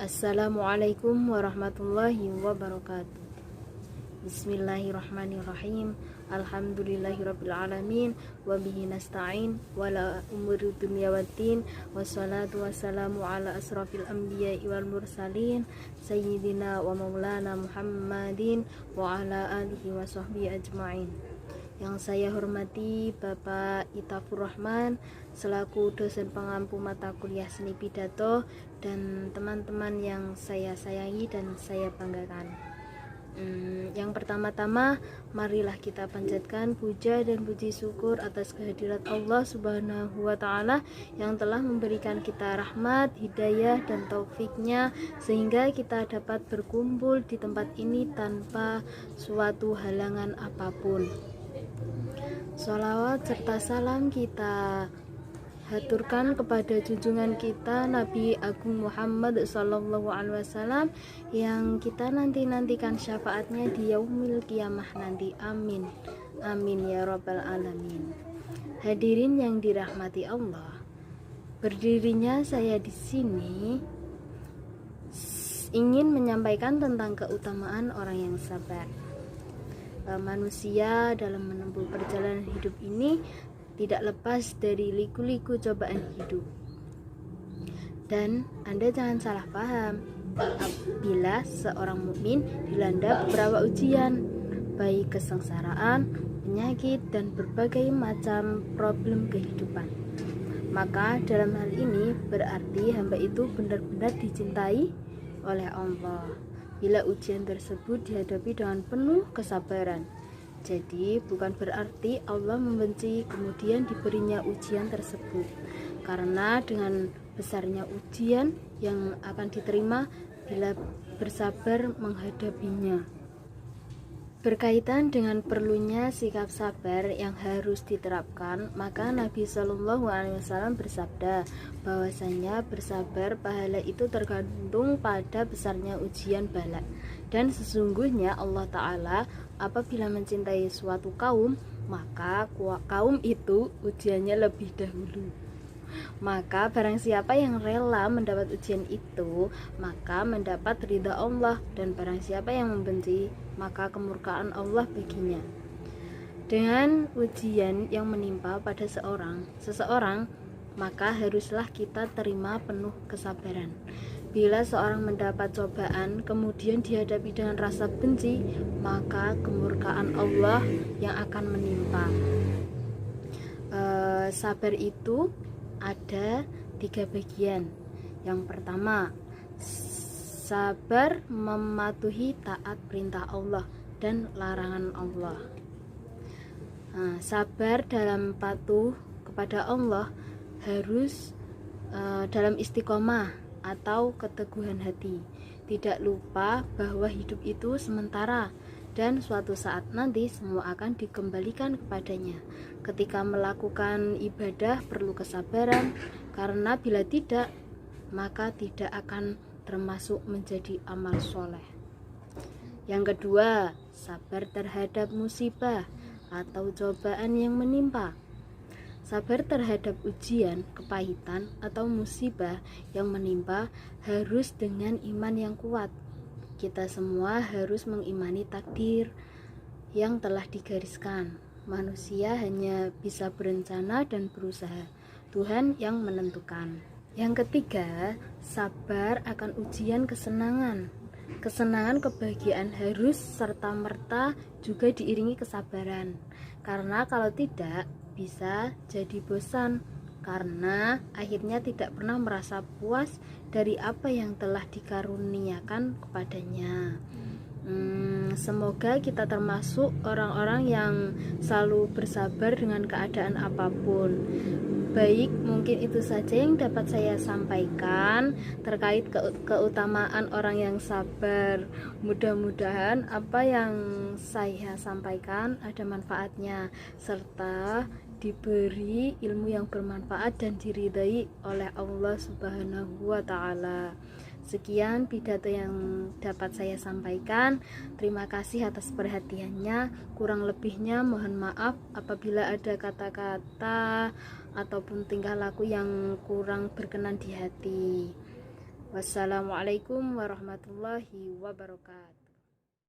Assalamualaikum warahmatullahi wabarakatuh. Bismillahirrahmanirrahim. Alhamdulillahirrabbilalamin. Wabihi nasta'in wala umuri dunya waddin. Wassalatu wassalamu ala asrafil anbiya wal mursalin Sayyidina wa maulana Muhammadin wa ala alihi wa sahbihi ajma'in. Yang saya hormati Bapak Itafur Rahman selaku dosen pengampu mata kuliah seni pidato dan teman-teman yang saya sayangi dan saya banggakan. Yang pertama-tama, marilah kita panjatkan puja dan puji syukur atas kehadirat Allah Subhanahu wa Ta'ala yang telah memberikan kita rahmat, hidayah, dan taufiknya sehingga kita dapat berkumpul di tempat ini tanpa suatu halangan apapun. Sholawat serta salam kita haturkan kepada junjungan kita Nabi Agung Muhammad SAW yang kita nantikan syafaatnya di yaumil kiamah nanti. Amin. Amin ya rabbal alamin. Hadirin yang dirahmati Allah, berdirinya saya di sini ingin menyampaikan tentang keutamaan orang yang sabar. Manusia dalam menempuh perjalanan hidup ini tidak lepas dari liku-liku cobaan hidup. Dan Anda jangan salah paham apabila seorang mukmin dilanda beberapa ujian, baik kesengsaraan, penyakit, dan berbagai macam problem kehidupan. Maka dalam hal ini berarti hamba itu benar-benar dicintai oleh Allah bila ujian tersebut dihadapi dengan penuh kesabaran. Jadi bukan berarti Allah membenci kemudian diberinya ujian tersebut, karena dengan besarnya ujian yang akan diterima bila bersabar menghadapinya. Berkaitan dengan perlunya sikap sabar yang harus diterapkan, maka Nabi SAW bersabda bahwasanya bersabar pahala itu tergantung pada besarnya ujian bala. Dan sesungguhnya Allah Ta'ala apabila mencintai suatu kaum, maka kaum itu ujiannya lebih dahulu. Maka barang siapa yang rela mendapat ujian itu, maka mendapat ridha Allah, dan barang siapa yang membenci, maka kemurkaan Allah baginya. Dengan ujian yang menimpa pada seseorang, maka haruslah kita terima penuh kesabaran. Bila seorang mendapat cobaan kemudian dihadapi dengan rasa benci, maka kemurkaan Allah yang akan menimpa. Sabar itu ada 3 bagian. Yang pertama, sabar mematuhi taat perintah Allah dan larangan Allah. Sabar dalam patuh kepada Allah harus dalam istiqomah atau keteguhan hati. Tidak lupa bahwa hidup itu sementara dan suatu saat nanti semua akan dikembalikan kepadanya. Ketika melakukan ibadah perlu kesabaran, karena bila tidak, maka tidak akan termasuk menjadi amal soleh. Yang kedua, sabar terhadap musibah atau cobaan yang menimpa. Sabar terhadap ujian, kepahitan, atau musibah yang menimpa harus dengan iman yang kuat. Kita semua harus mengimani takdir yang telah digariskan. Manusia hanya bisa berencana dan berusaha. Tuhan yang menentukan. Yang ketiga, sabar akan ujian kesenangan. Kesenangan kebahagiaan harus serta-merta juga diiringi kesabaran. Karena kalau tidak, bisa jadi bosan. Karena akhirnya tidak pernah merasa puas dari apa yang telah dikaruniakan kepadanya. Semoga kita termasuk orang-orang yang selalu bersabar dengan keadaan apapun. Baik, mungkin itu saja yang dapat saya sampaikan terkait keutamaan orang yang sabar. Mudah-mudahan apa yang saya sampaikan ada manfaatnya serta diberi ilmu yang bermanfaat dan diridai oleh Allah Subhanahu wa Ta'ala. Sekian pidato yang dapat saya sampaikan. Terima kasih atas perhatiannya. Kurang lebihnya mohon maaf apabila ada kata-kata ataupun tingkah laku yang kurang berkenan di hati. Wassalamualaikum warahmatullahi wabarakatuh.